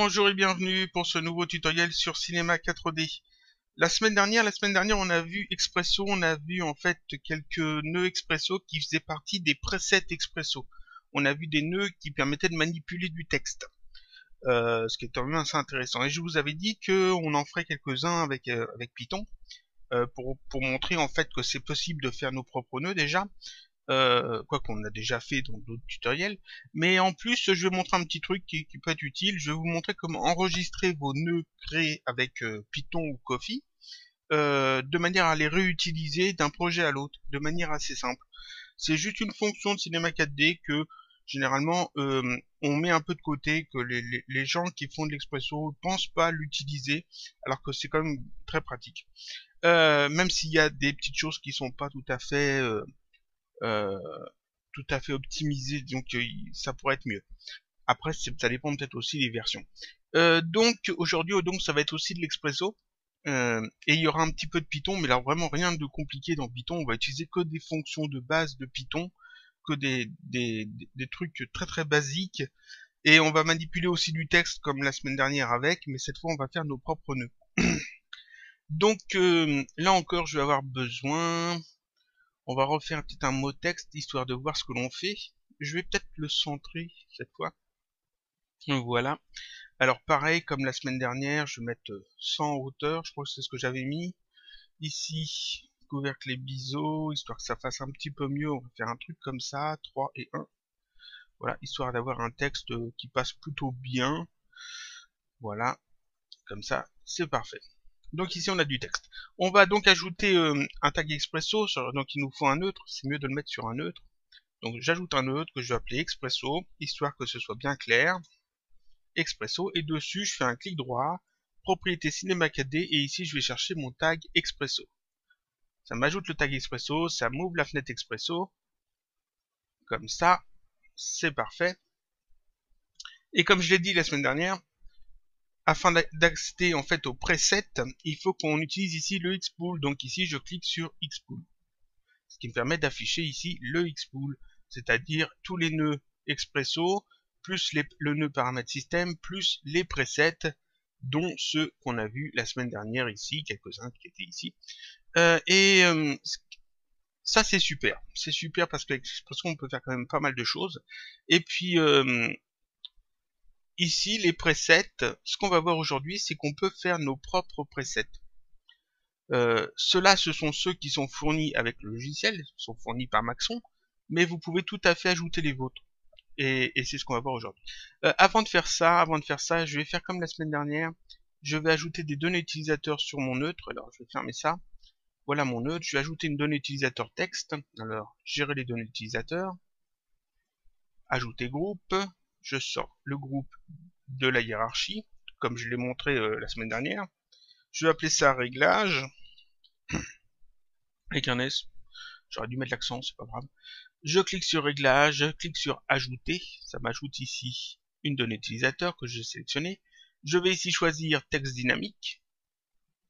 Bonjour et bienvenue pour ce nouveau tutoriel sur Cinema 4D. La semaine dernière, on a vu Expresso, on a vu en fait quelques nœuds Expresso qui faisaient partie des presets Expresso. On a vu des nœuds qui permettaient de manipuler du texte, ce qui est quand même assez intéressant. Et je vous avais dit qu'on en ferait quelques-uns avec Python, pour montrer en fait que c'est possible de faire nos propres nœuds déjà. Quoi qu'on a déjà fait dans d'autres tutoriels, mais en plus je vais montrer un petit truc qui peut être utile. Je vais vous montrer comment enregistrer vos nœuds créés avec Python ou Ko-fi, de manière à les réutiliser d'un projet à l'autre, de manière assez simple. C'est juste une fonction de Cinema 4D que généralement on met un peu de côté, que les gens qui font de l'Expresso pensent pas l'utiliser, alors que c'est quand même très pratique. Même s'il y a des petites choses qui sont pas euh, tout à fait optimisé, donc ça pourrait être mieux. Après, ça dépend peut-être aussi des versions. Donc aujourd'hui, ça va être aussi de l'Expresso, et il y aura un petit peu de Python, mais là vraiment rien de compliqué dans Python. On va utiliser que des fonctions de base de Python, que des trucs très très basiques, et on va manipuler aussi du texte comme la semaine dernière avec, mais cette fois on va faire nos propres nœuds. Donc là encore, je vais avoir besoin. On va refaire peut-être un mot texte, histoire de voir ce que l'on fait. Je vais peut-être le centrer cette fois. Voilà. Alors pareil, comme la semaine dernière, je vais mettre 100 en hauteur, je crois que c'est ce que j'avais mis. Ici, couvercle et biseau, histoire que ça fasse un petit peu mieux, on va faire un truc comme ça, 3 et 1. Voilà, histoire d'avoir un texte qui passe plutôt bien. Voilà, comme ça, c'est parfait. Donc ici on a du texte. On va donc ajouter un tag Expresso, donc il nous faut un neutre, c'est mieux de le mettre sur un neutre. Donc j'ajoute un neutre que je vais appeler Expresso, histoire que ce soit bien clair. Expresso, et dessus je fais un clic droit, propriété Cinema 4D, et ici je vais chercher mon tag Expresso. Ça m'ajoute le tag Expresso, ça m'ouvre la fenêtre Expresso, comme ça, c'est parfait. Et comme je l'ai dit la semaine dernière, afin d'accéder en fait au preset, il faut qu'on utilise ici le Xpool. Donc ici je clique sur Xpool, ce qui me permet d'afficher ici le Xpool, c'est-à-dire tous les nœuds Expresso, plus le nœud paramètre système, plus les presets, dont ceux qu'on a vus la semaine dernière ici, quelques-uns qui étaient ici. Ça c'est super parce qu'avec Expresso on peut faire quand même pas mal de choses. Et puis ici les presets, ce qu'on va voir aujourd'hui, c'est qu'on peut faire nos propres presets. Ceux-là, ce sont ceux qui sont fournis avec le logiciel, sont fournis par Maxon, mais vous pouvez tout à fait ajouter les vôtres. Et c'est ce qu'on va voir aujourd'hui. Avant de faire ça, je vais faire comme la semaine dernière. Je vais ajouter des données utilisateurs sur mon neutre. Alors, je vais fermer ça. Voilà mon neutre. Je vais ajouter une donnée utilisateur texte. Alors, gérer les données utilisateurs. Ajouter groupe. Je sors le groupe de la hiérarchie, comme je l'ai montré la semaine dernière. Je vais appeler ça réglage. Avec un S. J'aurais dû mettre l'accent, c'est pas grave. Je clique sur réglage, je clique sur ajouter. Ça m'ajoute ici une donnée utilisateur que j'ai sélectionnée. Je vais ici choisir texte dynamique.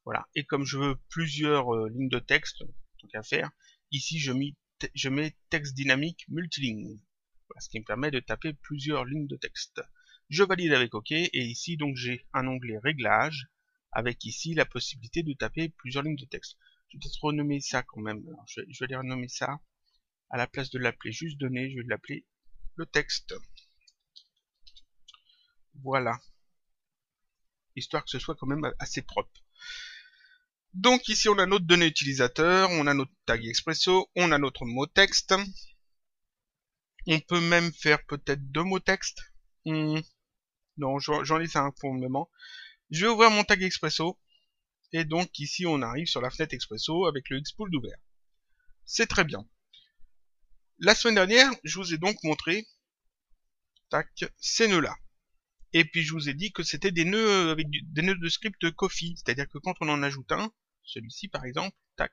Voilà. Et comme je veux plusieurs lignes de texte, tant qu'à faire, ici je mets texte dynamique multiligne. Voilà, ce qui me permet de taper plusieurs lignes de texte. Je valide avec OK, et ici donc j'ai un onglet réglage, avec ici la possibilité de taper plusieurs lignes de texte. Je vais peut-être renommer ça quand même. Alors, je vais aller renommer ça. À la place de l'appeler juste données, je vais l'appeler le texte. Voilà. Histoire que ce soit quand même assez propre. Donc ici on a notre donnée utilisateur, on a notre tag Expresso, on a notre mot texte. On peut même faire peut-être deux mots texte. Non, j'en laisse un pour le moment. Je vais ouvrir mon tag Expresso. Et donc ici on arrive sur la fenêtre Expresso avec le Xpool d'ouvert. C'est très bien. La semaine dernière, je vous ai donc montré ces nœuds-là. Et puis je vous ai dit que c'était des nœuds avec des nœuds de script Ko-fi, c'est-à-dire que quand on en ajoute un, celui-ci par exemple, tac,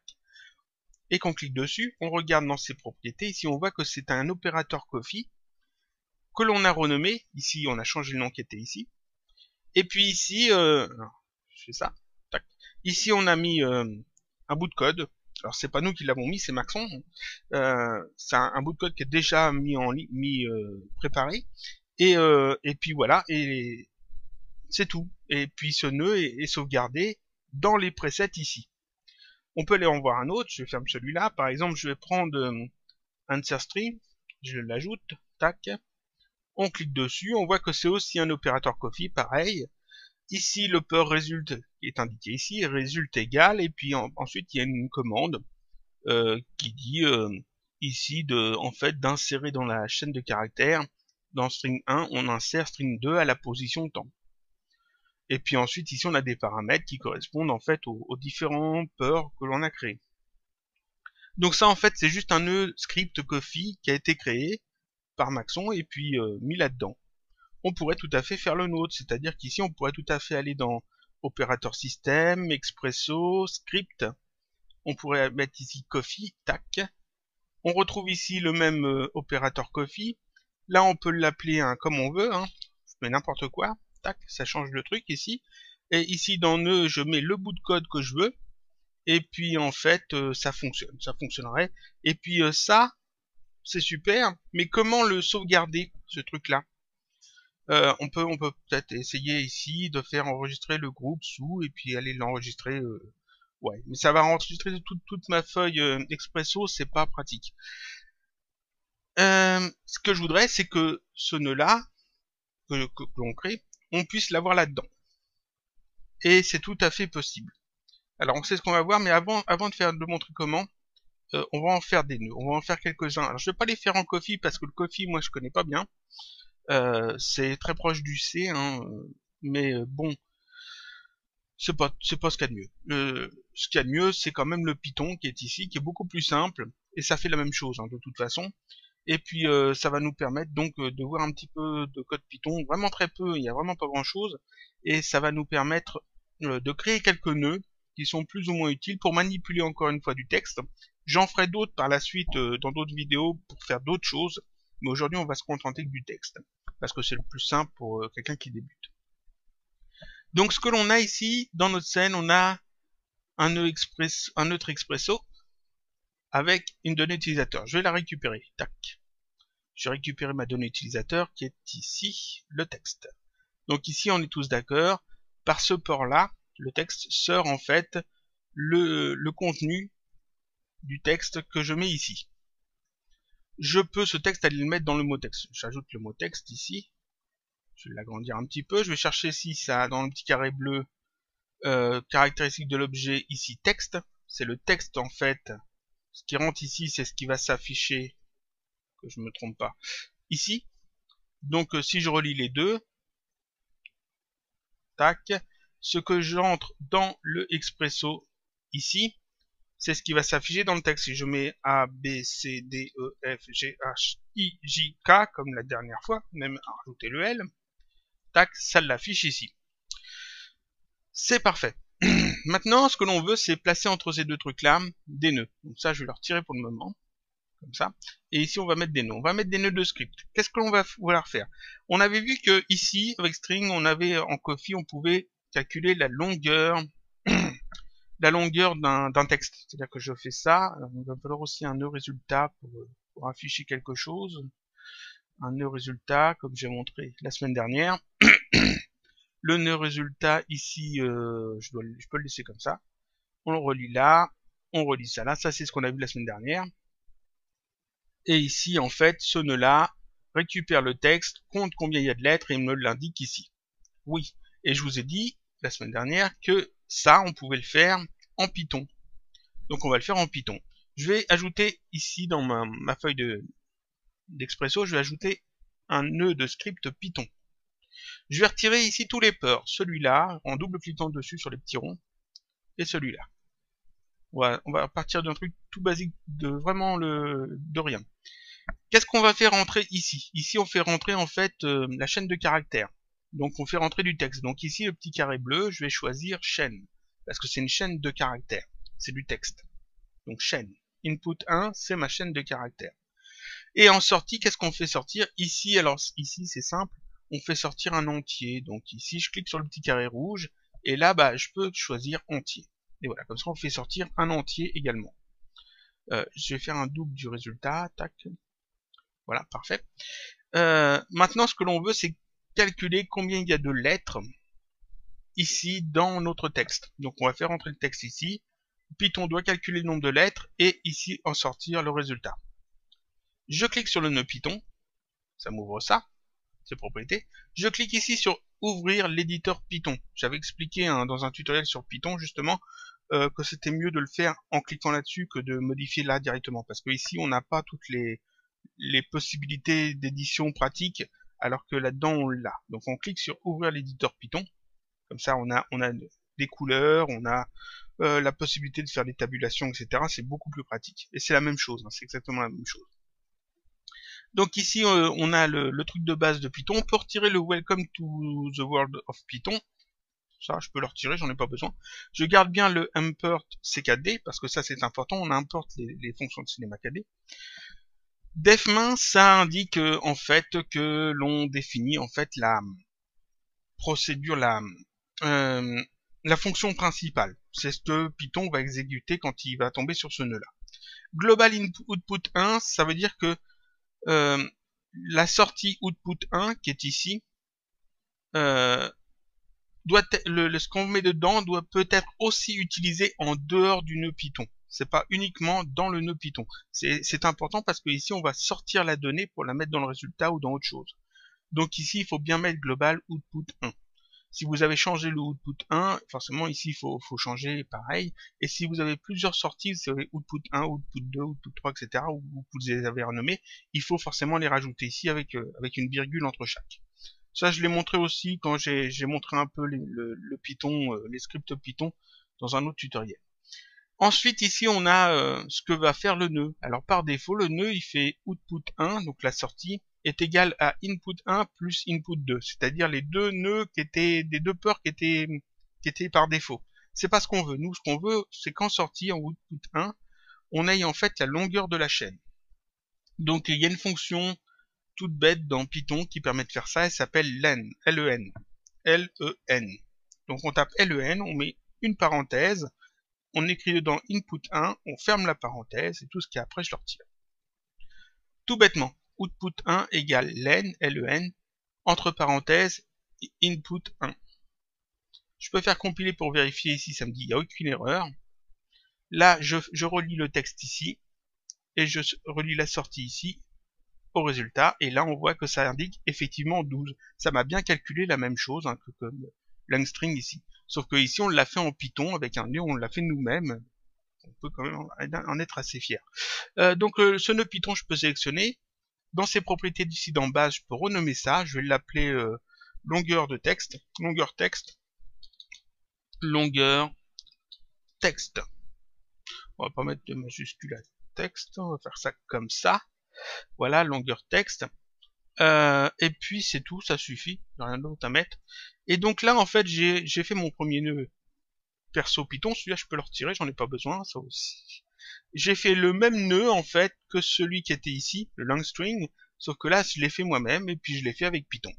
et qu'on clique dessus, on regarde dans ses propriétés, ici on voit que c'est un opérateur Ko-fi que l'on a renommé, ici on a changé le nom qui était ici, et puis ici, je fais ça, tac, ici on a mis un bout de code. Alors c'est pas nous qui l'avons mis, c'est Maxon. C'est un bout de code qui est déjà préparé. Et puis voilà. Et c'est tout. Et puis ce nœud est sauvegardé dans les presets ici. On peut aller en voir un autre, je ferme celui-là. Par exemple, je vais prendre answer string, je l'ajoute, tac. On clique dessus, on voit que c'est aussi un opérateur coffee, pareil. Ici, le peur résulte qui est indiqué ici, résulte égal, et puis ensuite il y a une commande qui dit ici en fait d'insérer dans la chaîne de caractères, dans string 1, on insère string 2 à la position temps. Et puis ensuite ici on a des paramètres qui correspondent en fait aux différents peurs que l'on a créés. Donc ça en fait c'est juste un nœud script coffee qui a été créé par Maxon et puis mis là-dedans. On pourrait tout à fait faire le nôtre, c'est-à-dire qu'ici on pourrait tout à fait aller dans opérateur système, expresso, script, on pourrait mettre ici coffee, tac, on retrouve ici le même opérateur coffee, là on peut l'appeler comme on veut, je mets n'importe quoi, tac, ça change le truc ici, et ici dans nœud je mets le bout de code que je veux, et puis en fait ça fonctionne, ça fonctionnerait, et puis ça, c'est super, mais comment le sauvegarder, ce truc-là? On peut peut-être essayer ici de faire enregistrer le groupe sous et puis aller l'enregistrer. Ouais, mais ça va enregistrer toute ma feuille Expresso, c'est pas pratique. Ce que je voudrais, c'est que ce nœud-là que l'on crée, on puisse l'avoir là-dedans. Et c'est tout à fait possible. Alors on sait ce qu'on va voir, mais avant de montrer comment, on va en faire des nœuds. On va en faire quelques-uns. Alors je vais pas les faire en Coffee parce que le Coffee, moi je connais pas bien. C'est très proche du C, mais bon, c'est pas ce qu'il y a de mieux. Ce qu'il y a de mieux, c'est quand même le Python qui est ici, qui est beaucoup plus simple, et ça fait la même chose de toute façon. Et puis ça va nous permettre donc de voir un petit peu de code Python, vraiment très peu, il n'y a vraiment pas grand chose, et ça va nous permettre de créer quelques nœuds qui sont plus ou moins utiles pour manipuler encore une fois du texte. J'en ferai d'autres par la suite dans d'autres vidéos pour faire d'autres choses, mais aujourd'hui on va se contenter du texte, parce que c'est le plus simple pour quelqu'un qui débute. Donc ce que l'on a ici, dans notre scène, on a un neutre expresso avec une donnée utilisateur. Je vais la récupérer. Tac. Je vais récupérer ma donnée utilisateur qui est ici, le texte. Donc ici, on est tous d'accord. Par ce port-là, le texte sort en fait le contenu du texte que je mets ici. Je peux ce texte aller le mettre dans le mot texte. J'ajoute le mot texte ici. Je vais l'agrandir un petit peu. Je vais chercher ici ça dans le petit carré bleu. Caractéristique de l'objet ici texte. C'est le texte en fait. Ce qui rentre ici, c'est ce qui va s'afficher. Que je me trompe pas. Ici. Donc si je relis les deux. Tac. Ce que j'entre dans le expresso ici, c'est ce qui va s'afficher dans le texte. Si je mets A, B, C, D, E, F, G, H, I, J, K, comme la dernière fois, même à rajouter le L, tac, ça l'affiche ici. C'est parfait. Maintenant, ce que l'on veut, c'est placer entre ces deux trucs-là des nœuds. Donc ça, je vais le retirer pour le moment. Comme ça. Et ici, on va mettre des nœuds. On va mettre des nœuds de script. Qu'est-ce que l'on va vouloir faire? On avait vu que ici, avec string, on avait en Coffee, on pouvait calculer la longueur d'un texte. C'est-à-dire que je fais ça. Alors, il va falloir aussi un nœud résultat pour afficher quelque chose. Un nœud résultat, comme j'ai montré la semaine dernière. Le nœud résultat, ici, je peux le laisser comme ça. On le relie là. On relie ça là. Ça, c'est ce qu'on a vu la semaine dernière. Et ici, en fait, ce nœud-là récupère le texte, compte combien il y a de lettres et me l'indique ici. Oui. Et je vous ai dit, la semaine dernière, que ça, on pouvait le faire en Python. Donc on va le faire en Python. Je vais ajouter ici dans ma feuille d'Expresso, je vais ajouter un nœud de script Python. Je vais retirer ici tous les peurs. Celui-là, en double cliquant dessus sur les petits ronds, et celui-là. On va partir d'un truc tout basique, de rien. Qu'est-ce qu'on va faire rentrer ici? Ici, on fait rentrer en fait la chaîne de caractères. Donc on fait rentrer du texte. Donc ici, le petit carré bleu, je vais choisir chaîne. Parce que c'est une chaîne de caractères. C'est du texte. Donc chaîne. Input 1, c'est ma chaîne de caractères. Et en sortie, qu'est-ce qu'on fait sortir? Ici, alors ici, c'est simple. On fait sortir un entier. Donc ici, je clique sur le petit carré rouge. Et là, je peux choisir entier. Et voilà, comme ça, on fait sortir un entier également. Je vais faire un double du résultat. Tac. Voilà, parfait. Maintenant, ce que l'on veut, c'est calculer combien il y a de lettres ici dans notre texte. Donc on va faire entrer le texte ici. Python doit calculer le nombre de lettres et ici en sortir le résultat. Je clique sur le nœud Python, ça m'ouvre ça, ses propriétés. Je clique ici sur ouvrir l'éditeur Python. J'avais expliqué dans un tutoriel sur Python justement que c'était mieux de le faire en cliquant là-dessus que de modifier là directement, parce que ici on n'a pas toutes les possibilités d'édition pratique, alors que là-dedans on l'a. Donc on clique sur ouvrir l'éditeur Python, comme ça on a des couleurs, on a la possibilité de faire des tabulations, etc. C'est beaucoup plus pratique. Et c'est la même chose, hein, c'est exactement la même chose. Donc ici on a le truc de base de Python. On peut retirer le Welcome to the World of Python. Ça, je peux le retirer, j'en ai pas besoin. Je garde bien le import CKD, parce que ça c'est important, on importe les fonctions de CinemaKD. Defmain, ça indique en fait que l'on définit en fait la procédure, la fonction principale. C'est ce que Python va exécuter quand il va tomber sur ce nœud-là. Global output 1, ça veut dire que la sortie output 1, qui est ici, ce qu'on met dedans doit peut-être aussi utilisé en dehors du nœud Python. C'est pas uniquement dans le nœud Python. C'est important parce que ici on va sortir la donnée pour la mettre dans le résultat ou dans autre chose. Donc ici il faut bien mettre global output 1. Si vous avez changé le output 1, forcément ici il faut changer pareil. Et si vous avez plusieurs sorties, vous avez output 1, output 2, output 3, etc. ou vous les avez renommés, il faut forcément les rajouter ici avec une virgule entre chaque. Ça, je l'ai montré aussi quand j'ai montré un peu le Python, les scripts Python dans un autre tutoriel. Ensuite, ici, on a ce que va faire le nœud. Alors, par défaut, le nœud, il fait output 1, donc la sortie, est égale à input 1 plus input 2, c'est-à-dire les deux nœuds qui étaient, des deux peurs qui étaient par défaut. C'est pas ce qu'on veut. Nous, ce qu'on veut, c'est qu'en sortie, en output 1, on ait en fait la longueur de la chaîne. Donc, il y a une fonction toute bête dans Python qui permet de faire ça, elle s'appelle len, L-E-N. L-E-N. Donc on tape L-E-N, on met une parenthèse, on écrit dedans input 1, on ferme la parenthèse, et tout ce qui est après, je le retire. Tout bêtement, output 1 égale len, L-E-N, entre parenthèses, input 1. Je peux faire compiler pour vérifier ici, ça me dit il n'y a aucune erreur. Là, je relis le texte ici, et je relis la sortie ici, au résultat, et là on voit que ça indique effectivement 12. Ça m'a bien calculé la même chose que comme langstring ici. Sauf que ici on l'a fait en Python avec un nœud, on l'a fait nous-mêmes. On peut quand même en être assez fier. Donc ce nœud Python je peux sélectionner. Dans ses propriétés d'ici d'en bas, je peux renommer ça. Je vais l'appeler longueur de texte. Longueur texte. Longueur texte. On va pas mettre de majuscule à texte. On va faire ça comme ça. Voilà, longueur texte. Et puis c'est tout, ça suffit, rien d'autre à mettre. Et donc là en fait j'ai fait mon premier nœud perso Python, celui-là je peux le retirer, j'en ai pas besoin, ça aussi. J'ai fait le même nœud en fait que celui qui était ici, le langstring, sauf que là je l'ai fait moi-même et puis je l'ai fait avec Python.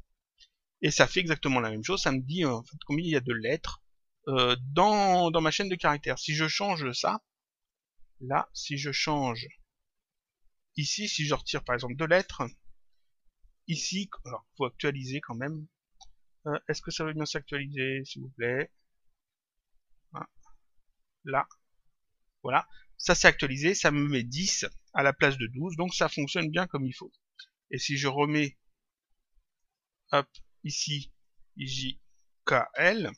Et ça fait exactement la même chose, ça me dit en fait combien il y a de lettres dans ma chaîne de caractères. Si je change ça, là, si je change ici, si je retire par exemple 2 lettres, ici, alors faut actualiser quand même. Est-ce que ça veut bien s'actualiser, s'il vous plaît? Là, voilà. Ça s'est actualisé, ça me met 10 à la place de 12, donc ça fonctionne bien comme il faut. Et si je remets, hop, ici, JKL,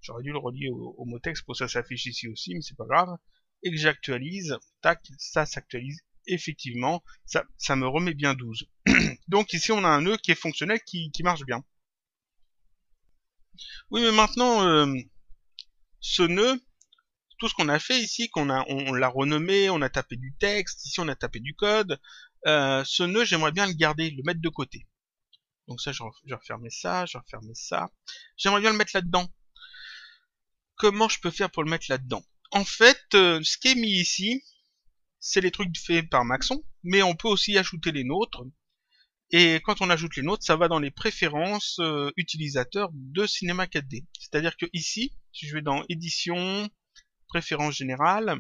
j'aurais dû le relier au mot texte pour que ça s'affiche ici aussi, mais c'est pas grave, et que j'actualise, tac, ça s'actualise, effectivement, ça me remet bien 12. Donc ici on a un nœud qui est fonctionnel, qui marche bien. Oui, mais maintenant, ce nœud, tout ce qu'on a fait ici, on l'a renommé, on a tapé du texte, ici on a tapé du code, ce nœud j'aimerais bien le garder, le mettre de côté. Donc ça, je vais refermer ça, je vais refermer ça. J'aimerais bien le mettre là-dedans. Comment je peux faire pour le mettre là-dedans? En fait, ce qui est mis ici, c'est les trucs faits par Maxon, mais on peut aussi ajouter les nôtres. Et quand on ajoute les nôtres, ça va dans les préférences utilisateurs de Cinema 4D. C'est-à-dire que ici, si je vais dans édition, préférences générales,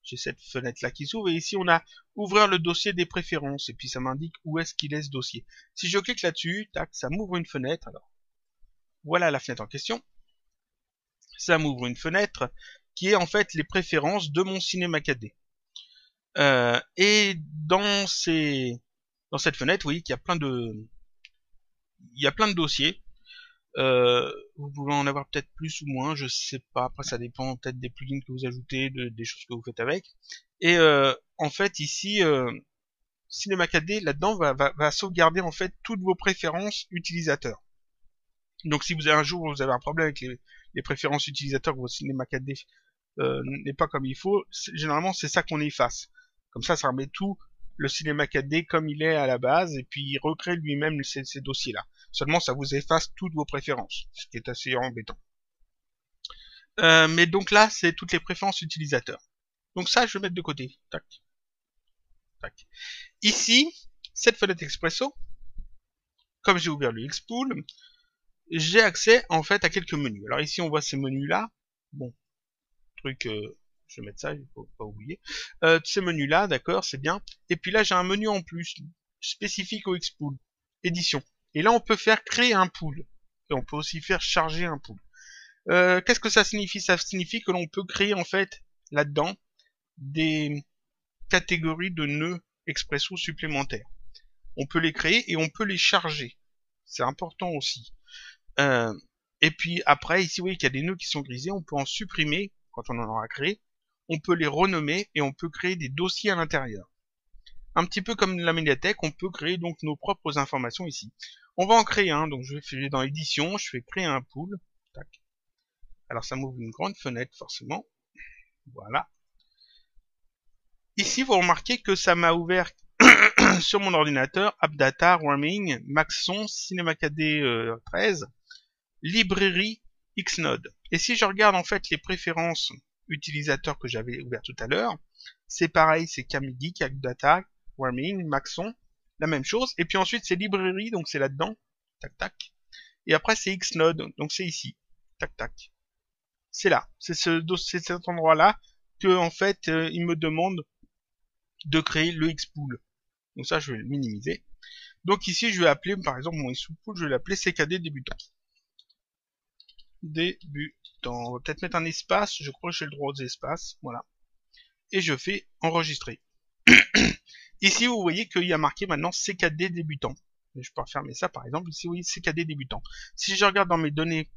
j'ai cette fenêtre là qui s'ouvre, et ici on a ouvrir le dossier des préférences, et puis ça m'indique où est-ce qu'il est ce dossier. Si je clique là-dessus, tac, ça m'ouvre une fenêtre, alors voilà la fenêtre en question. ça m'ouvre une fenêtre qui est en fait les préférences de mon Cinema 4D. Et dans cette fenêtre, vous voyez qu'il y a plein de dossiers. Vous pouvez en avoir peut-être plus ou moins, je sais pas. Après, ça dépend peut-être des plugins que vous ajoutez, des choses que vous faites avec. Et en fait, ici, Cinema 4D là-dedans va sauvegarder en fait toutes vos préférences utilisateurs. Donc, si vous avez un jour vous avez un problème avec les préférences utilisateurs, que votre Cinema 4D n'est pas comme il faut, généralement c'est ça qu'on efface. Comme ça remet tout le Cinema 4D comme il est à la base, et puis il recrée lui-même ces dossiers-là. Seulement ça vous efface toutes vos préférences, ce qui est assez embêtant. Mais donc là, c'est toutes les préférences utilisateurs. Donc ça, je vais mettre de côté. Tac. Tac. Ici, cette fenêtre Expresso, comme j'ai ouvert le Xpool, j'ai accès en fait à quelques menus. Alors ici, on voit ces menus-là. Bon, truc... je vais mettre ça, il faut pas oublier. Ces menus-là, d'accord, c'est bien. Et puis là, j'ai un menu en plus, spécifique au Xpool, édition. Et là, on peut faire créer un pool. Et on peut aussi faire charger un pool. Qu'est-ce que ça signifie? Ça signifie que l'on peut créer, en fait, là-dedans, des catégories de nœuds Expresso supplémentaires. On peut les créer et on peut les charger. C'est important aussi. Et puis après, ici, vous voyez qu'il y a des nœuds qui sont grisés. On peut en supprimer quand on en aura créé. On peut les renommer et on peut créer des dossiers à l'intérieur. Un petit peu comme la médiathèque, on peut créer donc nos propres informations ici. On va en créer un, donc je vais dans édition, je vais créer un pool. Tac. Alors ça m'ouvre une grande fenêtre forcément. Voilà. Ici, vous remarquez que ça m'a ouvert sur mon ordinateur AppData, Roaming, Maxon, Cinema 4D 13, librairie Xnode. Et si je regarde en fait les préférences utilisateurs que j'avais ouvert tout à l'heure, c'est pareil, c'est CamGeek, AppData, Roaming, Maxon, la même chose. Et puis ensuite c'est librairie, donc c'est là-dedans, tac tac. Et après c'est Xnode, donc c'est ici, tac tac. C'est là, c'est cet endroit-là que en fait il me demande de créer le Xpool. Donc ça je vais le minimiser. Donc ici je vais appeler par exemple mon Xpool, je vais l'appeler CKD débutant. Débutant. On va peut-être mettre un espace, je crois que j'ai le droit aux espaces, voilà. Et je fais enregistrer. Ici, vous voyez qu'il y a marqué maintenant CKD débutant. Je peux refermer ça par exemple. Ici, vous voyez CKD débutant. Si je regarde dans mes données,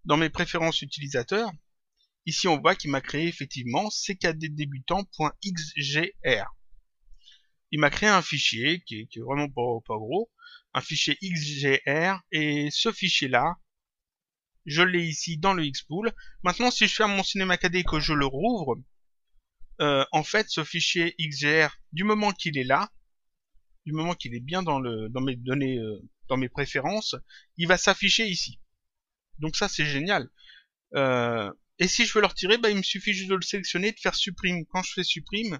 dans mes préférences utilisateurs, ici on voit qu'il m'a créé effectivement ckddébutant.xgr. Il m'a créé un fichier qui est vraiment pas gros, un fichier XGR, et ce fichier-là, je l'ai ici dans le Xpool. Maintenant, si je ferme mon Cinema 4D et que je le rouvre, en fait, ce fichier XGR, du moment qu'il est là, du moment qu'il est bien dans mes données, dans mes préférences, il va s'afficher ici. Donc ça, c'est génial. Et si je veux le retirer, bah, il me suffit juste de le sélectionner et de faire supprime. Quand je fais supprime,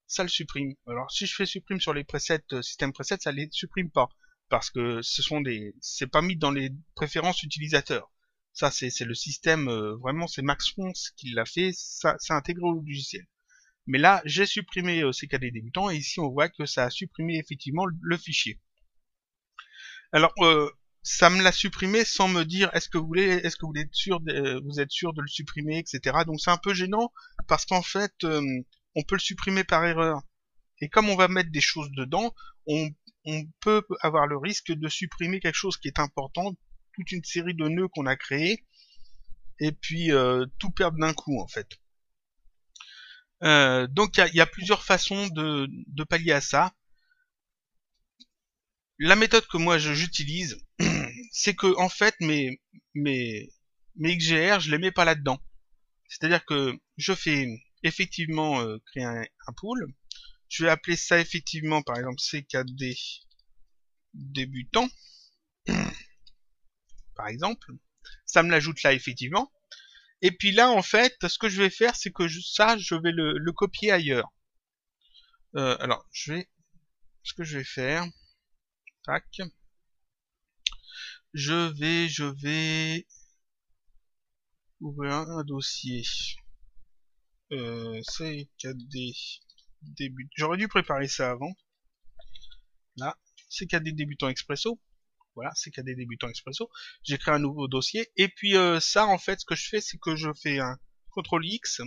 ça le supprime. Alors si je fais supprime sur les presets, système presets, ça les supprime pas. Parce que c'est pas mis dans les préférences utilisateurs. Ça, c'est le système, vraiment, c'est Maxon qui l'a fait, ça, c'est intégré au logiciel. Mais là, j'ai supprimé CKD débutant, et ici, on voit que ça a supprimé effectivement le fichier. Alors, ça me l'a supprimé sans me dire est-ce que vous êtes sûr de le supprimer, etc. Donc c'est un peu gênant, parce qu'en fait, on peut le supprimer par erreur. Et comme on va mettre des choses dedans, on peut avoir le risque de supprimer quelque chose qui est important, toute une série de nœuds qu'on a créés, et puis tout perdre d'un coup en fait. Donc il y a plusieurs façons de pallier à ça. La méthode que moi j'utilise, c'est que en fait mes XGR, je les mets pas là-dedans. C'est-à-dire que je fais effectivement créer un pool. Je vais appeler ça effectivement par exemple CKD débutant. Par exemple. Ça me l'ajoute là effectivement. Et puis là en fait, ce que je vais faire, c'est que je vais le copier ailleurs. Alors, ce que je vais faire, tac, je vais ouvrir un dossier. CKD début. J'aurais dû préparer ça avant. Là, CKD débutant Expresso. Voilà, CKD débutant Expresso. J'ai créé un nouveau dossier. Et puis ça, en fait, ce que je fais, c'est que je fais un CTRL X.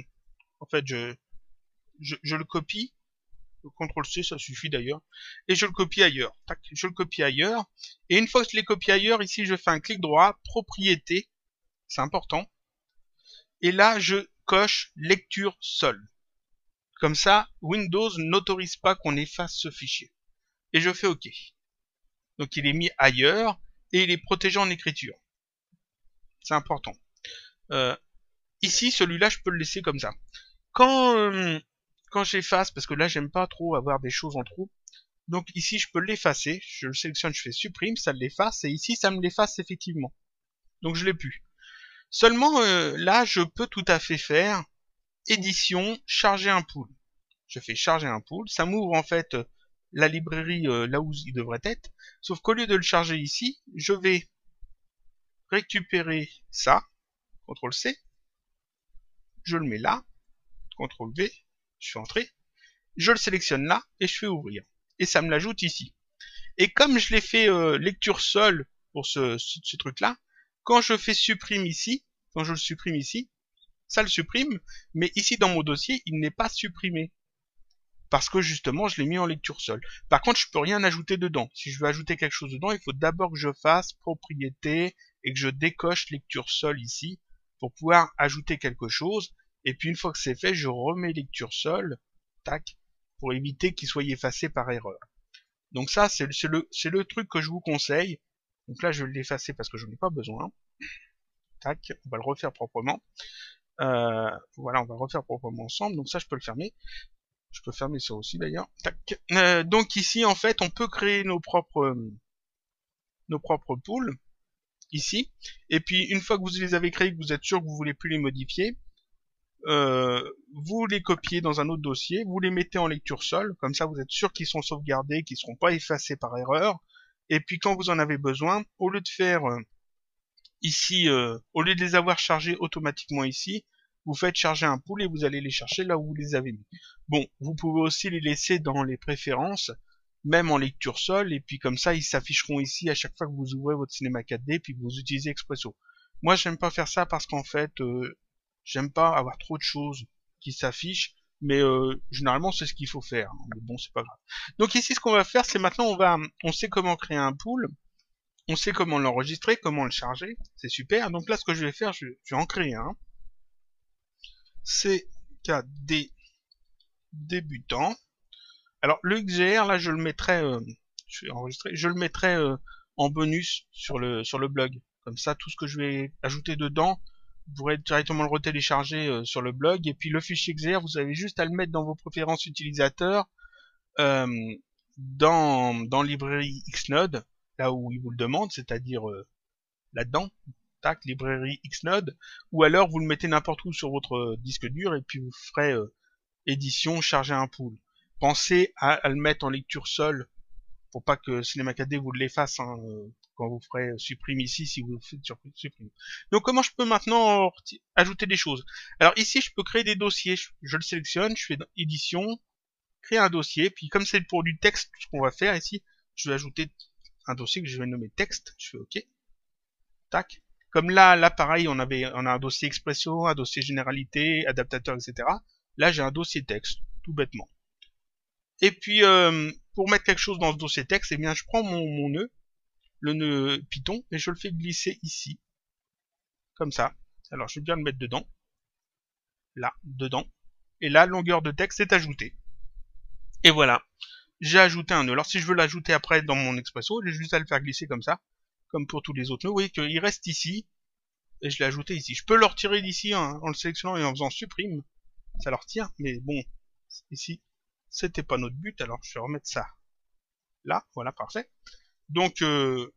En fait, je le copie. CTRL C, ça suffit d'ailleurs. Et je le copie ailleurs. Tac, je le copie ailleurs. Et une fois que je l'ai copié ailleurs, ici, je fais un clic droit, propriété. C'est important. Et là, je coche lecture seule. Comme ça, Windows n'autorise pas qu'on efface ce fichier. Et je fais OK. Donc il est mis ailleurs et il est protégé en écriture. C'est important. Ici, celui-là, je peux le laisser comme ça. Quand j'efface, parce que là, j'aime pas trop avoir des choses en trou, donc ici, je peux l'effacer. Je le sélectionne, je fais supprime, ça l'efface, et ici, ça me l'efface effectivement. Donc je l'ai plus. Seulement, là, je peux tout à fait faire édition, charger un pool. Je fais charger un pool, ça m'ouvre en fait la librairie là où il devrait être, sauf qu'au lieu de le charger ici, je vais récupérer ça, CTRL C, je le mets là, CTRL V, je fais entrer, je le sélectionne là et je fais ouvrir. Et ça me l'ajoute ici. Et comme je l'ai fait lecture seule pour ce truc-là, quand je fais supprime ici, quand je le supprime ici, ça le supprime, mais ici dans mon dossier, il n'est pas supprimé. Parce que justement, je l'ai mis en lecture seule. Par contre, je peux rien ajouter dedans. Si je veux ajouter quelque chose dedans, il faut d'abord que je fasse propriété et que je décoche lecture seule ici pour pouvoir ajouter quelque chose. Et puis une fois que c'est fait, je remets lecture seule, tac, pour éviter qu'il soit effacé par erreur. Donc ça, c'est le truc que je vous conseille. Donc là, je vais l'effacer parce que je n'en ai pas besoin. Tac, on va le refaire proprement. Voilà, on va le refaire proprement ensemble. Donc ça, je peux le fermer. Je peux fermer ça aussi d'ailleurs. Donc ici, en fait, on peut créer nos propres pools ici. Et puis une fois que vous les avez créés, que vous êtes sûr que vous voulez plus les modifier, vous les copiez dans un autre dossier, vous les mettez en lecture seule, comme ça vous êtes sûr qu'ils sont sauvegardés, qu'ils ne seront pas effacés par erreur. Et puis quand vous en avez besoin, au lieu de faire ici, au lieu de les avoir chargés automatiquement ici, vous faites charger un pool et vous allez les chercher là où vous les avez mis. Bon, vous pouvez aussi les laisser dans les préférences, même en lecture seule, et puis comme ça, ils s'afficheront ici à chaque fois que vous ouvrez votre cinéma 4D, puis que vous utilisez Expresso. Moi, j'aime pas faire ça parce qu'en fait, j'aime pas avoir trop de choses qui s'affichent, mais généralement, c'est ce qu'il faut faire. Mais bon, c'est pas grave. Donc ici, ce qu'on va faire, c'est maintenant, on sait comment créer un pool, on sait comment l'enregistrer, comment le charger, c'est super. Donc là, ce que je vais faire, je vais en créer un. CKD débutant. Alors le XGR, là, je le mettrai, je vais enregistrer, je le mettrai en bonus sur le blog. Comme ça, tout ce que je vais ajouter dedans, vous pourrez directement le retélécharger sur le blog. Et puis le fichier XGR, vous avez juste à le mettre dans vos préférences utilisateurs, dans librairie Xnode, là où il vous le demande, c'est-à-dire là-dedans, tac, librairie Xnode, ou alors vous le mettez n'importe où sur votre disque dur et puis vous ferez édition, charger un pool. Pensez à le mettre en lecture seule pour pas que Cinema 4D vous l'efface quand vous ferez supprime ici si vous faites supprime. Donc comment je peux maintenant ajouter des choses? Alors ici je peux créer des dossiers, je le sélectionne, je fais édition, créer un dossier, puis comme c'est pour du texte ce qu'on va faire ici, je vais ajouter un dossier que je vais nommer texte, je fais OK. Tac. Comme là pareil, on a un dossier Expresso, un dossier généralité, adaptateur, etc. Là j'ai un dossier texte, tout bêtement. Et puis pour mettre quelque chose dans ce dossier texte, eh bien je prends mon nœud, le nœud Python, et je le fais glisser ici, comme ça. Alors je vais bien le mettre dedans, là, dedans, et là longueur de texte est ajoutée. Et voilà, j'ai ajouté un nœud. Alors si je veux l'ajouter après dans mon Expresso, j'ai juste à le faire glisser comme ça, comme pour tous les autres nœuds. Vous voyez qu'il reste ici, et je l'ai ajouté ici. Je peux le retirer d'ici hein, en le sélectionnant et en faisant supprime, ça le retire, mais bon, ici, c'était pas notre but, alors je vais remettre ça là, voilà, parfait. Donc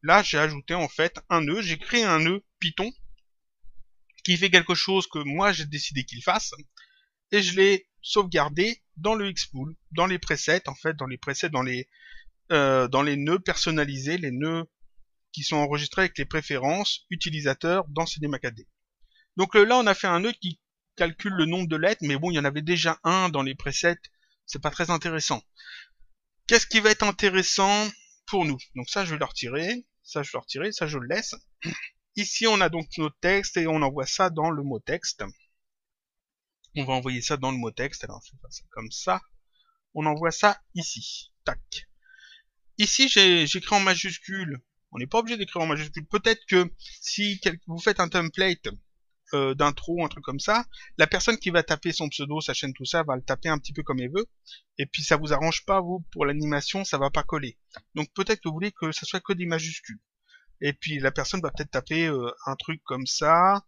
là, j'ai ajouté en fait un nœud, j'ai créé un nœud Python qui fait quelque chose que moi j'ai décidé qu'il fasse, et je l'ai sauvegardé dans le Xpool, dans les presets, en fait, dans les nœuds personnalisés, les nœuds qui sont enregistrés avec les préférences utilisateurs dans Cinema 4D. Donc là, on a fait un nœud qui calcule le nombre de lettres, mais bon, il y en avait déjà un dans les presets, c'est pas très intéressant. Qu'est-ce qui va être intéressant pour nous? Donc ça, je vais le retirer. Ça, je dois retirer. Ça, je le laisse. Ici, on a donc notre texte et on envoie ça dans le mot texte. On va envoyer ça dans le mot texte. Alors, je vais faire ça comme ça. On envoie ça ici. Tac. Ici, j'écris en majuscule. On n'est pas obligé d'écrire en majuscule. Peut-être que si vous faites un template d'intro, un truc comme ça, la personne qui va taper son pseudo, sa chaîne, tout ça, va le taper un petit peu comme elle veut. Et puis ça vous arrange pas, vous, pour l'animation, ça va pas coller. Donc peut-être que vous voulez que ça soit que des majuscules. Et puis la personne va peut-être taper un truc comme ça.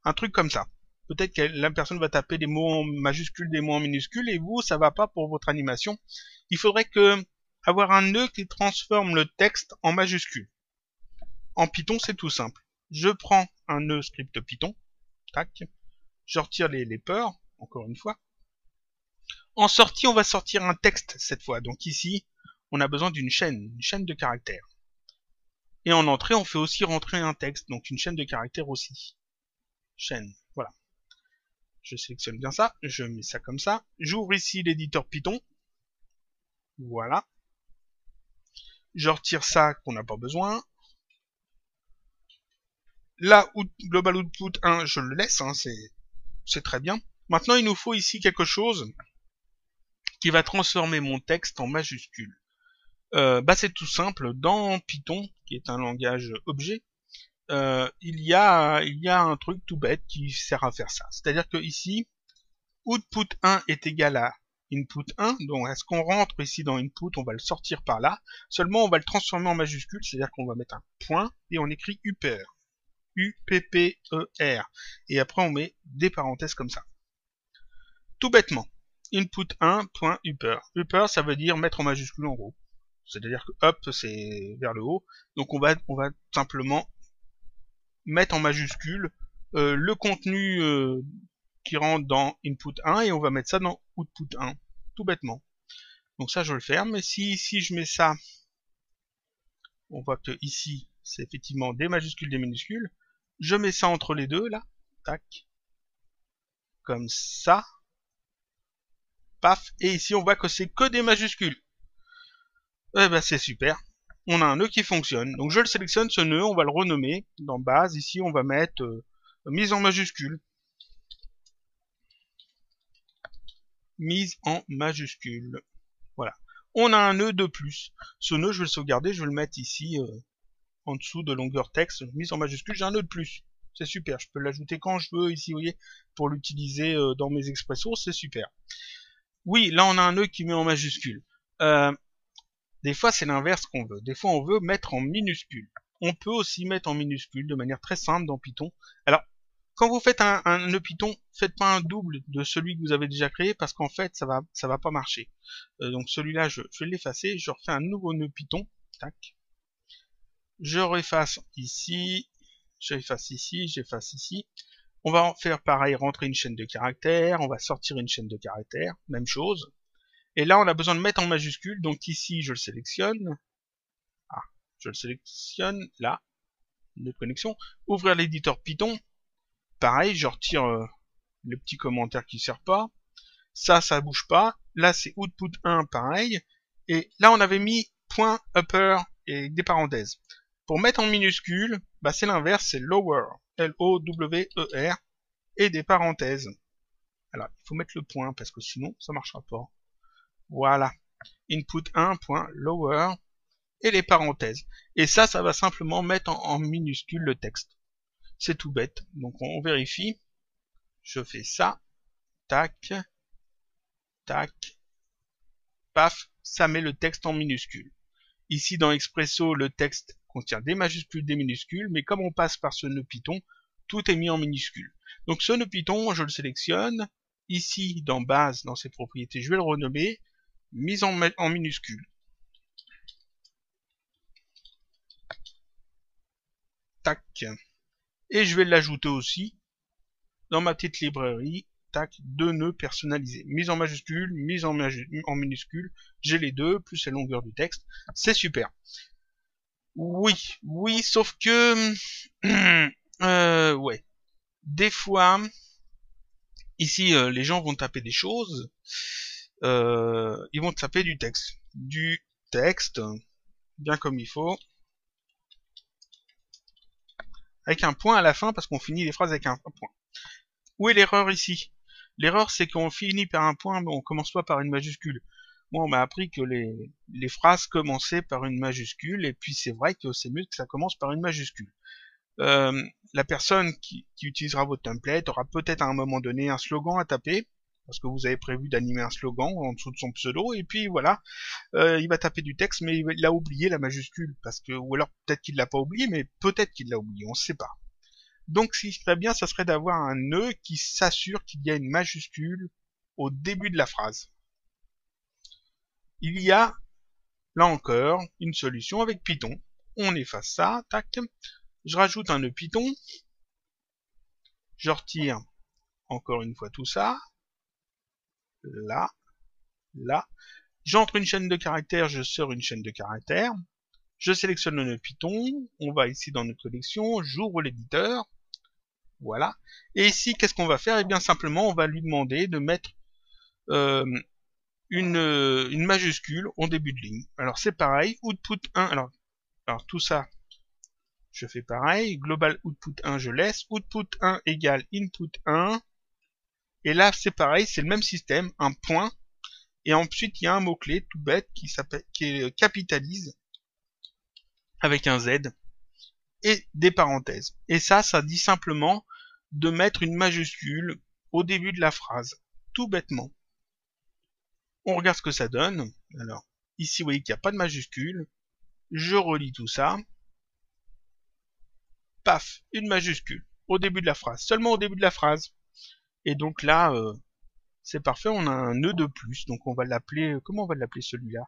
Un truc comme ça. Peut-être que la personne va taper des mots en majuscules, des mots en minuscules, et vous, ça va pas pour votre animation. Il faudrait que avoir un nœud qui transforme le texte en majuscule. En Python, c'est tout simple. Je prends un nœud script Python, tac, je retire les peurs, encore une fois. En sortie, on va sortir un texte cette fois. Donc ici, on a besoin d'une chaîne de caractères. Et en entrée, on fait aussi rentrer un texte, donc une chaîne de caractères aussi. Chaîne, voilà. Je sélectionne bien ça, je mets ça comme ça. J'ouvre ici l'éditeur Python. Voilà. Je retire ça qu'on n'a pas besoin. Là, Global Output 1, je le laisse, hein, c'est très bien. Maintenant, il nous faut ici quelque chose qui va transformer mon texte en majuscule. C'est tout simple. Dans Python, qui est un langage objet, il y a un truc tout bête qui sert à faire ça. C'est-à-dire que ici, output 1 est égal à input 1. Donc, est-ce qu'on rentre ici dans input, on va le sortir par là. Seulement, on va le transformer en majuscule, c'est-à-dire qu'on va mettre un point et on écrit upper. U-P-P-E-R. Et après, on met des parenthèses comme ça. Tout bêtement. Input 1.upper. Upper, ça veut dire mettre en majuscule en gros. C'est-à-dire que up, c'est vers le haut. Donc, on va simplement mettre en majuscule le contenu qui rentre dans input 1 et on va mettre ça dans output 1. Tout bêtement. Donc ça, je le ferme. Et si ici, je mets ça, on voit que ici, c'est effectivement des majuscules, des minuscules. Je mets ça entre les deux, là. Tac. Comme ça. Paf. Et ici, on voit que c'est que des majuscules. Eh ben, c'est super. On a un nœud qui fonctionne. Donc, je le sélectionne, ce nœud, on va le renommer. Dans base, ici, on va mettre mise en majuscule. Mise en majuscule. Voilà. On a un nœud de plus. Ce nœud, je vais le sauvegarder, je vais le mettre ici, en dessous de longueur texte, mise en majuscule, j'ai un nœud de plus. C'est super, je peux l'ajouter quand je veux ici, vous voyez, pour l'utiliser dans mes expressos, c'est super. Oui, là on a un nœud qui met en majuscule. Des fois c'est l'inverse qu'on veut. Des fois on veut mettre en minuscule. On peut aussi mettre en minuscule de manière très simple dans Python. Alors, quand vous faites un nœud Python, faites pas un double de celui que vous avez déjà créé parce qu'en fait ça va pas marcher. Donc celui-là je vais l'effacer, je refais un nouveau nœud Python. Tac. Je réefface ici, j'efface ici, j'efface ici. On va en faire pareil, rentrer une chaîne de caractères, on va sortir une chaîne de caractères, même chose. Et là, on a besoin de mettre en majuscule, donc ici, je le sélectionne. Ah, je le sélectionne, là, notre connexion. Ouvrir l'éditeur Python. Pareil, je retire le petit commentaire qui ne sert pas. Ça bouge pas. Là, c'est output 1, pareil. Et là, on avait mis point upper et des parenthèses. Pour mettre en minuscule, c'est l'inverse, c'est lower, L-O-W-E-R, et des parenthèses. Alors, il faut mettre le point, parce que sinon, ça marchera pas. Voilà. Input 1.lower, et les parenthèses. Et ça va simplement mettre en minuscule le texte. C'est tout bête. Donc, on vérifie. Je fais ça. Tac. Tac. Paf. Ça met le texte en minuscule. Ici, dans Expresso, le texte contient des majuscules, des minuscules, mais comme on passe par ce nœud Python, tout est mis en minuscules. Donc ce nœud Python, je le sélectionne. Ici, dans base, dans ses propriétés, je vais le renommer mise en minuscules. Tac. Et je vais l'ajouter aussi dans ma petite librairie. Tac, deux nœuds personnalisés. Mise en majuscule, mise en minuscule. J'ai les deux, plus la longueur du texte. C'est super. Oui, sauf que... ouais. Des fois, ici, les gens vont taper des choses. Ils vont taper du texte. du texte, bien comme il faut, avec un point à la fin, parce qu'on finit les phrases avec un point. Où est l'erreur ici? L'erreur, c'est qu'on finit par un point, mais on commence pas par une majuscule. Moi, on m'a appris que les phrases commençaient par une majuscule, et puis c'est vrai que c'est mieux que ça commence par une majuscule. La personne qui utilisera votre template aura peut-être à un moment donné un slogan à taper, parce que vous avez prévu d'animer un slogan en dessous de son pseudo, et puis voilà, il va taper du texte, mais il a oublié la majuscule, parce que, ou alors peut-être qu'il l'a pas oublié, mais peut-être qu'il l'a oublié, on ne sait pas. Donc ce qui serait bien, ça serait d'avoir un nœud qui s'assure qu'il y a une majuscule au début de la phrase. Il y a, là encore, une solution avec Python. On efface ça, tac. Je rajoute un nœud Python. Je retire encore une fois tout ça. Là, là. J'entre une chaîne de caractères, je sors une chaîne de caractères. Je sélectionne le nœud Python. On va ici dans notre collection, j'ouvre l'éditeur. Voilà. Et ici, qu'est-ce qu'on va faire? Eh bien, simplement, on va lui demander de mettre une majuscule en début de ligne. Alors, c'est pareil. Output 1. Alors, tout ça, je fais pareil. Global output 1, je laisse. Output 1 égale input 1. Et là, c'est pareil. C'est le même système. Un point. Et ensuite, il y a un mot-clé tout bête qui est capitalise avec un Z et des parenthèses. Et ça dit simplement de mettre une majuscule au début de la phrase. Tout bêtement. On regarde ce que ça donne. Alors, ici, vous voyez qu'il n'y a pas de majuscule. Je relis tout ça. Paf, une majuscule au début de la phrase. Seulement au début de la phrase. Et donc là, c'est parfait. On a un nœud de plus. Donc on va l'appeler... Comment on va l'appeler celui-là?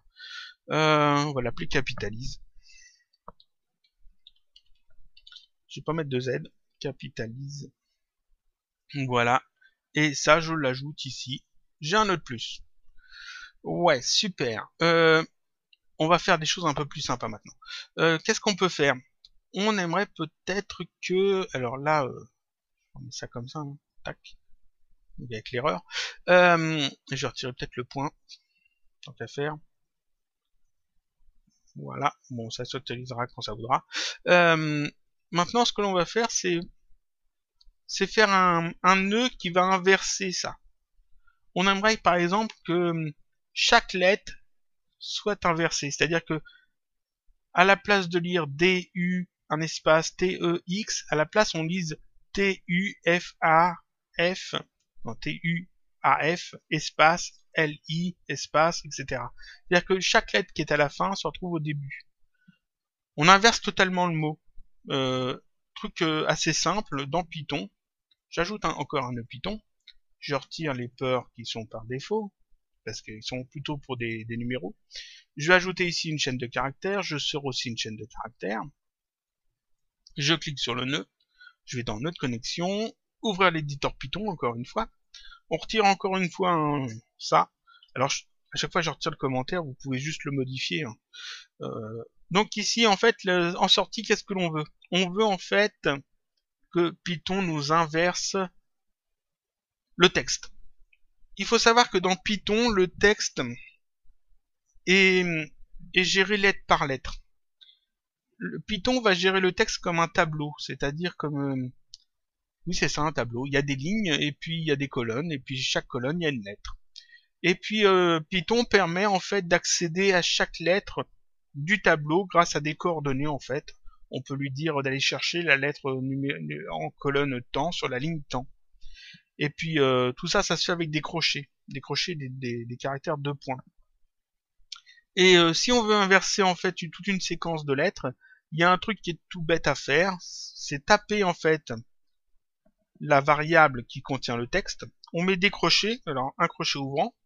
On va l'appeler capitalise. Je vais pas mettre de Z. Capitalise. Voilà. Et ça, je l'ajoute ici. J'ai un nœud de plus. Ouais, super. On va faire des choses un peu plus sympas maintenant. Qu'est-ce qu'on peut faire? On aimerait peut-être que... Alors là, on met ça comme ça. Hein. Tac. Avec l'erreur. Je vais retirer peut-être le point. Tant qu'à faire. Voilà. Bon, ça s'utilisera quand ça voudra. Maintenant, ce que l'on va faire, c'est faire un nœud qui va inverser ça. On aimerait par exemple que chaque lettre soit inversée. C'est-à-dire que à la place de lire DU, un espace TEX, à la place on lise TUFAF, non, TUAF, espace LI, espace, etc. C'est-à-dire que chaque lettre qui est à la fin se retrouve au début. On inverse totalement le mot. Truc assez simple, dans Python, j'ajoute encore un nœud Python, je retire les peurs qui sont par défaut, parce qu'ils sont plutôt pour des numéros. Je vais ajouter ici une chaîne de caractères, je sors aussi une chaîne de caractères. Je clique sur le nœud, je vais dans nœud de connexion, ouvrir l'éditeur Python encore une fois. On retire encore une fois ça. Alors à chaque fois que je retire le commentaire, vous pouvez juste le modifier. Hein. Donc ici en fait, en sortie, qu'est-ce que l'on veut? On veut en fait que Python nous inverse le texte. Il faut savoir que dans Python, le texte est géré lettre par lettre. Le Python va gérer le texte comme un tableau, c'est-à-dire comme... oui, c'est ça, un tableau. Il y a des lignes, et puis il y a des colonnes, et puis chaque colonne, il y a une lettre. Et puis Python permet en fait d'accéder à chaque lettre du tableau grâce à des coordonnées en fait. On peut lui dire d'aller chercher la lettre en colonne temps sur la ligne temps. Et puis tout ça, ça se fait avec des crochets des caractères de points. Et si on veut inverser en fait toute une séquence de lettres, il y a un truc qui est tout bête à faire, c'est taper en fait la variable qui contient le texte. On met des crochets, alors un crochet ouvrant,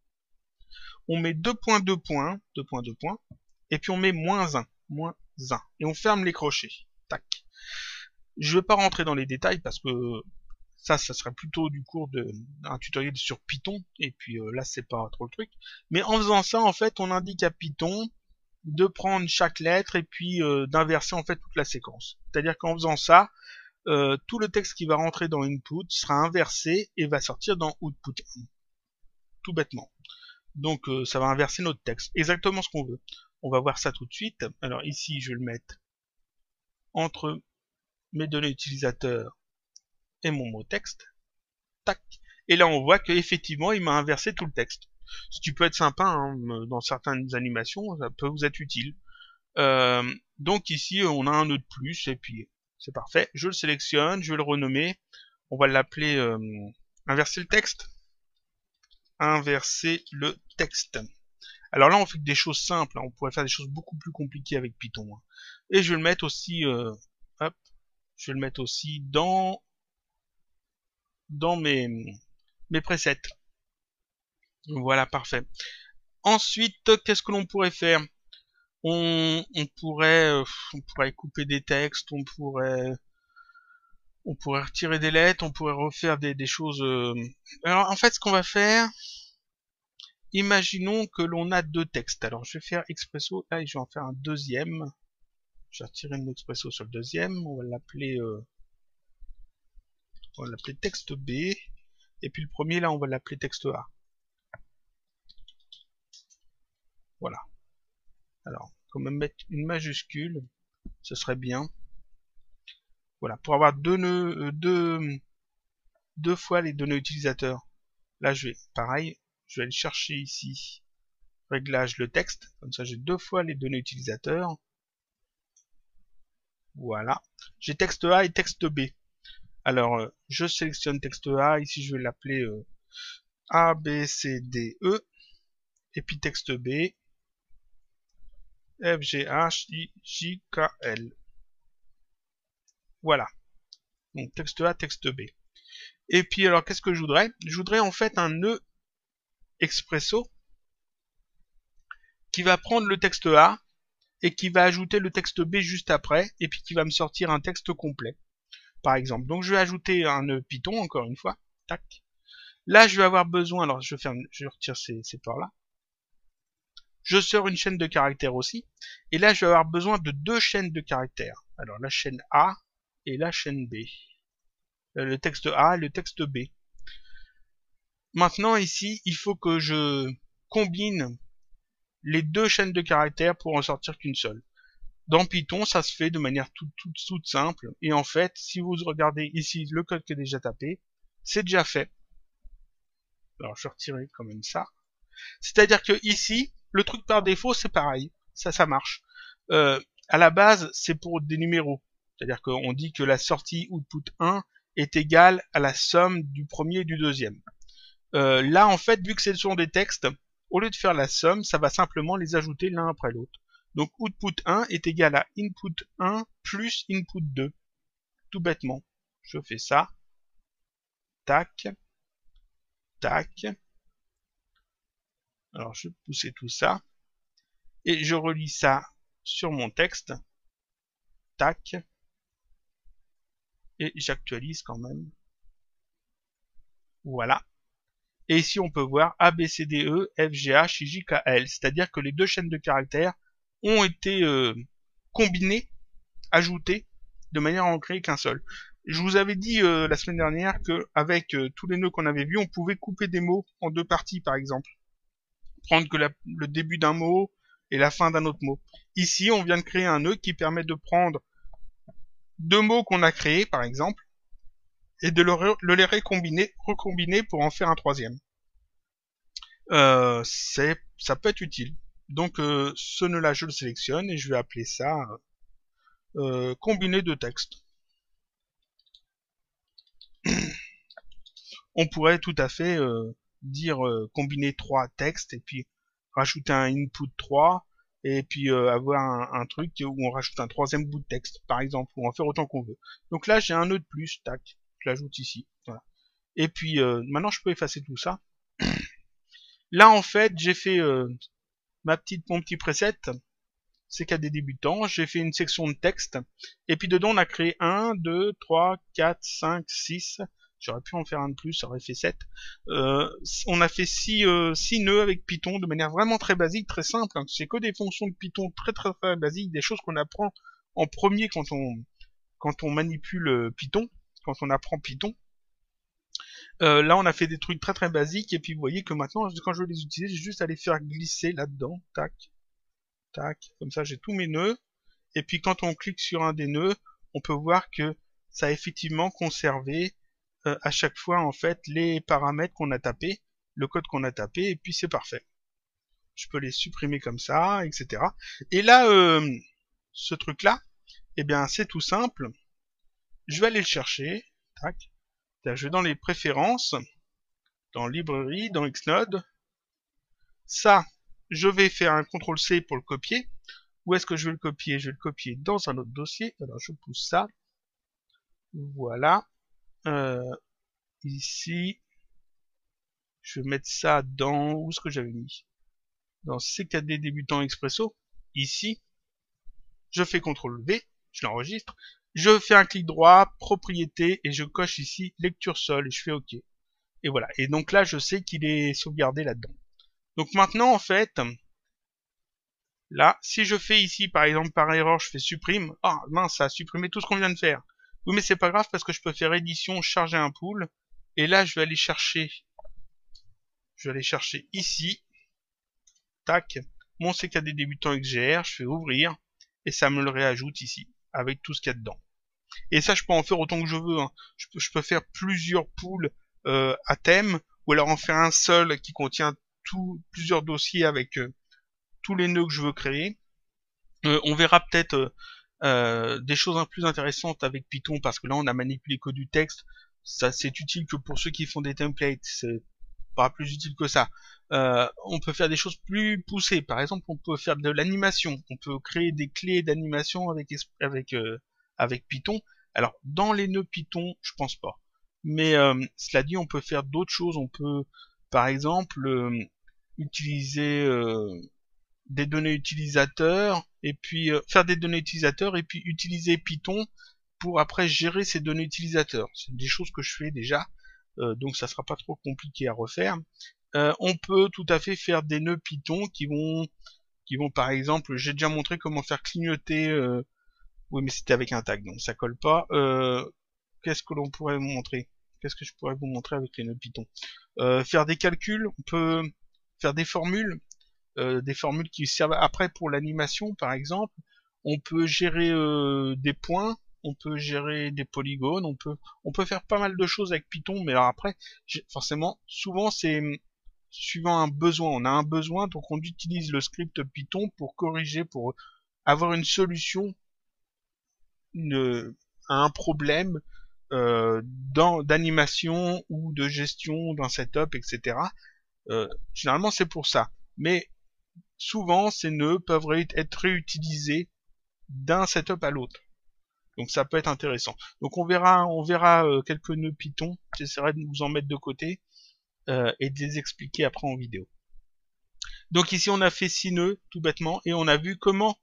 on met 2 points, 2 points, 2 points, 2 points, et puis on met -1, -1, et on ferme les crochets. Tac. Je ne vais pas rentrer dans les détails parce que ça serait plutôt du cours d'un tutoriel sur Python, et puis là c'est pas trop le truc. Mais en faisant ça, en fait, on indique à Python de prendre chaque lettre et puis d'inverser en fait toute la séquence. C'est-à-dire qu'en faisant ça, tout le texte qui va rentrer dans input sera inversé et va sortir dans output. Tout bêtement. Donc ça va inverser notre texte, exactement ce qu'on veut. On va voir ça tout de suite. Alors ici, je vais le mettre entre mes données utilisateurs et mon mot texte. Tac. Et là, on voit qu'effectivement, il m'a inversé tout le texte. Ce qui peut être sympa, hein, dans certaines animations, ça peut vous être utile. Donc ici, on a un nœud de plus, et puis c'est parfait. Je le sélectionne, je vais le renommer. On va l'appeler inverser le texte. Inverser le texte. Alors là, on fait que des choses simples. Hein. On pourrait faire des choses beaucoup plus compliquées avec Python. Hein. Et je vais le mettre aussi, hop, je vais le mettre aussi dans mes presets. Voilà, parfait. Ensuite, qu'est-ce que l'on pourrait faire? On pourrait couper des textes, on pourrait retirer des lettres, on pourrait refaire des choses. Alors en fait, ce qu'on va faire, imaginons que l'on a deux textes. Alors je vais faire expresso, là et je vais en faire un deuxième. Je vais retirer une expresso sur le deuxième, on va l'appeler texte B, et puis le premier là on va l'appeler texte A. Voilà. Alors, quand même mettre une majuscule, ce serait bien. Voilà, pour avoir deux nœuds, deux fois les données utilisateurs. Là, je vais, pareil, je vais aller chercher ici, réglage le texte, comme ça j'ai deux fois les données utilisateurs. Voilà. J'ai texte A et texte B. Alors, je sélectionne texte A, ici je vais l'appeler A, B, C, D, E, et puis texte B, F, G, H, I, J, K, L. Voilà. Donc texte A, texte B. Et puis alors qu'est-ce que je voudrais? Je voudrais en fait un nœud expresso qui va prendre le texte A et qui va ajouter le texte B juste après et puis qui va me sortir un texte complet. Par exemple. Donc je vais ajouter un nœud Python encore une fois. Tac. Là je vais avoir besoin, alors je retire ces ports-là. Je sors une chaîne de caractères aussi. Et là je vais avoir besoin de deux chaînes de caractères. Alors la chaîne A et la chaîne B. Le texte A et le texte B. Maintenant ici, il faut que je combine les deux chaînes de caractères pour en sortir qu'une seule. Dans Python, ça se fait de manière toute simple. Et en fait, si vous regardez ici le code qui est déjà tapé, c'est déjà fait. Alors je vais retirer quand même ça. C'est-à-dire que ici, le truc par défaut, c'est pareil. Ça marche. À la base, c'est pour des numéros. C'est-à-dire qu'on dit que la sortie output 1 est égale à la somme du premier et du deuxième. Là, en fait, vu que ce sont des textes, au lieu de faire la somme, ça va simplement les ajouter l'un après l'autre. Donc, output 1 est égal à input 1 plus input 2. Tout bêtement. Je fais ça. Tac. Tac. Alors, je vais pousser tout ça. Et je relis ça sur mon texte. Tac. Et j'actualise quand même. Voilà. Et ici, on peut voir A, B, C, D, E, F, G, H, I, J, K, L. C'est-à-dire que les deux chaînes de caractères ont été combinées, ajoutées, de manière à en créer qu'un seul. Je vous avais dit la semaine dernière qu'avec tous les nœuds qu'on avait vus, on pouvait couper des mots en deux parties, par exemple. Prendre que le début d'un mot et la fin d'un autre mot. Ici, on vient de créer un nœud qui permet de prendre deux mots qu'on a créés, par exemple, et de les recombiner pour en faire un troisième. Ça peut être utile. Donc ce nœud-là, je le sélectionne et je vais appeler ça combiner deux textes. On pourrait tout à fait dire combiner trois textes et puis rajouter un input 3 et puis avoir un truc où on rajoute un troisième bout de texte, par exemple, ou en faire autant qu'on veut. Donc là, j'ai un nœud de plus, tac, je l'ajoute ici. Voilà. Et puis maintenant, je peux effacer tout ça. Là, en fait, j'ai fait mon petit preset, c'est qu'à des débutants, j'ai fait une section de texte, et puis dedans on a créé 1, 2, 3, 4, 5, 6, j'aurais pu en faire un de plus, ça aurait fait 7. On a fait 6 nœuds avec Python de manière vraiment très basique, très simple, hein. C'est que des fonctions de Python très basiques, des choses qu'on apprend en premier quand on manipule Python, quand on apprend Python. Là, on a fait des trucs très très basiques, et puis vous voyez que maintenant, quand je veux les utiliser, j'ai juste à les faire glisser là-dedans. Tac, tac, comme ça j'ai tous mes nœuds. Et puis quand on clique sur un des nœuds, on peut voir que ça a effectivement conservé à chaque fois en fait les paramètres qu'on a tapés, le code qu'on a tapé, et puis c'est parfait. Je peux les supprimer comme ça, etc. Et là, ce truc-là, eh bien c'est tout simple. Je vais aller le chercher. Tac. Je vais dans les préférences, dans librairie, dans Xnode. Ça, je vais faire un CTRL-C pour le copier. Où est-ce que je vais le copier? Je vais le copier dans un autre dossier. Alors je pousse ça. Voilà. Ici. Je vais mettre ça dans... Où est-ce que j'avais mis? Dans CKD débutant expresso. Ici. Je fais CTRL-V. Je l'enregistre. Je fais un clic droit, propriété, et je coche ici lecture seule, et je fais OK. Et voilà. Et donc là, je sais qu'il est sauvegardé là-dedans. Donc maintenant, en fait, là, si je fais ici, par exemple, par erreur, je fais supprime. Ah, mince, ça a supprimé tout ce qu'on vient de faire. Oui, mais c'est pas grave parce que je peux faire édition, charger un pool. Et là, je vais aller chercher ici. Tac. Mon CKD débutant XGR, je fais ouvrir. Et ça me le réajoute ici, avec tout ce qu'il y a dedans. Et ça, je peux en faire autant que je veux. Hein. Je peux faire plusieurs pools à thème, ou alors en faire un seul qui contient plusieurs dossiers avec tous les nœuds que je veux créer. On verra peut-être des choses un peu plus intéressantes avec Python, parce que là, on a manipulé que du texte. Ça, c'est utile que pour ceux qui font des templates. C'est pas plus utile que ça. On peut faire des choses plus poussées. Par exemple, on peut faire de l'animation. On peut créer des clés d'animation avec Python. Alors, dans les nœuds Python, je pense pas. Mais cela dit, on peut faire d'autres choses. On peut, par exemple, utiliser des données utilisateurs et puis faire des données utilisateurs et puis utiliser Python pour après gérer ces données utilisateurs. C'est des choses que je fais déjà, donc ça sera pas trop compliqué à refaire. On peut tout à fait faire des nœuds Python qui vont par exemple, j'ai déjà montré comment faire clignoter. Oui, mais c'était avec un tag, donc ça colle pas. Qu'est-ce que l'on pourrait vous montrer? Qu'est-ce que je pourrais vous montrer avec les nœuds Python? Faire des calculs, on peut faire des formules qui servent après pour l'animation, par exemple. On peut gérer des points, on peut gérer des polygones, on peut faire pas mal de choses avec Python, mais alors après, forcément, souvent c'est suivant un besoin. On a un besoin, donc on utilise le script Python pour corriger, pour avoir une solution à un problème d'animation ou de gestion d'un setup, etc. Généralement, c'est pour ça. Mais souvent, ces nœuds peuvent être réutilisés d'un setup à l'autre. Donc ça peut être intéressant. Donc on verra quelques nœuds Python. J'essaierai de vous en mettre de côté et de les expliquer après en vidéo. Donc ici on a fait 6 nœuds tout bêtement et on a vu comment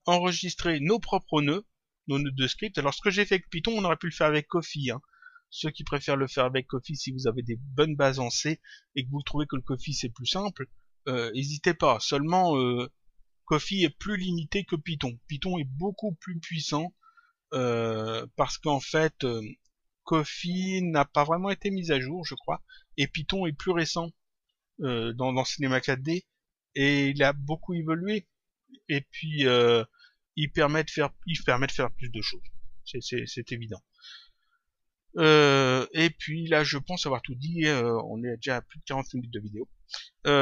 enregistrer nos propres nœuds, nos nœuds de script. Alors ce que j'ai fait avec Python, on aurait pu le faire avec Coffee. Hein. Ceux qui préfèrent le faire avec Coffee, si vous avez des bonnes bases en C et que vous trouvez que le Coffee c'est plus simple, n'hésitez pas. Seulement Coffee est plus limité que Python. Python est beaucoup plus puissant parce qu'en fait Coffee n'a pas vraiment été mis à jour, je crois, et Python est plus récent dans Cinema 4D et il a beaucoup évolué. Et puis il permet de faire plus de choses. C'est évident. Et puis là, je pense avoir tout dit. On est déjà à plus de 40 minutes de vidéo.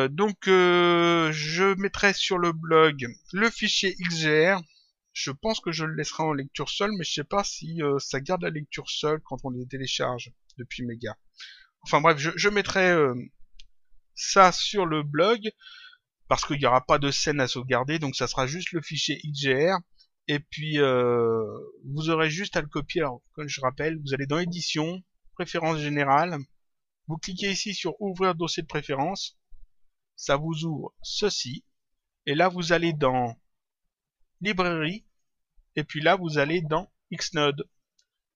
Donc je mettrai sur le blog le fichier XGR. Je pense que je le laisserai en lecture seule, mais je sais pas si ça garde la lecture seule quand on les télécharge depuis Mega. Enfin bref, je mettrai ça sur le blog parce qu'il n'y aura pas de scène à sauvegarder, donc ça sera juste le fichier XGR. Et puis vous aurez juste à le copier. Alors, comme je rappelle, vous allez dans édition, préférences générales, vous cliquez ici sur ouvrir dossier de préférence, ça vous ouvre ceci, et là vous allez dans librairie, et puis là vous allez dans Xnode,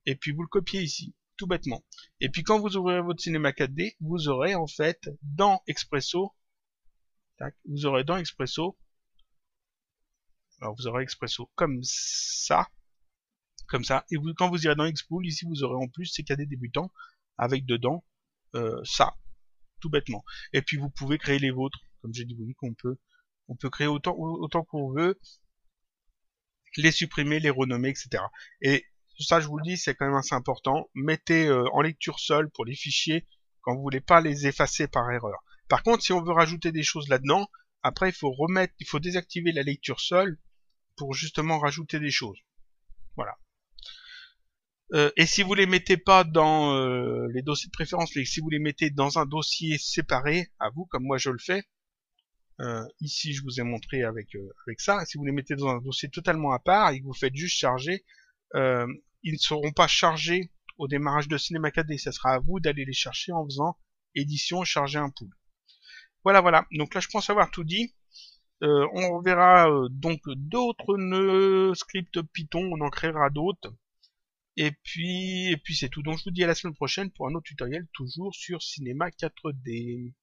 et puis vous le copiez ici, tout bêtement. Et puis quand vous ouvrirez votre Cinema 4D, vous aurez en fait dans Expresso, vous aurez dans Expresso, alors vous aurez Expresso comme ça, et quand vous irez dans Xpool, ici vous aurez en plus CKD débutant avec dedans ça, tout bêtement. Et puis vous pouvez créer les vôtres, comme j'ai dit, vous voyez on peut créer autant qu'on veut, les supprimer, les renommer, etc. Et ça, je vous le dis, c'est quand même assez important. Mettez en lecture seule pour les fichiers quand vous voulez pas les effacer par erreur. Par contre, si on veut rajouter des choses là-dedans, après il faut désactiver la lecture seule pour justement rajouter des choses. Voilà. Et si vous les mettez pas dans les dossiers de préférence, mais si vous les mettez dans un dossier séparé à vous, comme moi je le fais, ici je vous ai montré avec ça, si vous les mettez dans un dossier totalement à part et que vous faites juste charger, ils ne seront pas chargés au démarrage de Cinema 4D. Ça sera à vous d'aller les chercher en faisant édition, charger un pool. Voilà. Donc là, je pense avoir tout dit. On verra donc d'autres nœuds scripts Python. On en créera d'autres. Et puis c'est tout. Donc je vous dis à la semaine prochaine pour un autre tutoriel toujours sur Cinema 4D.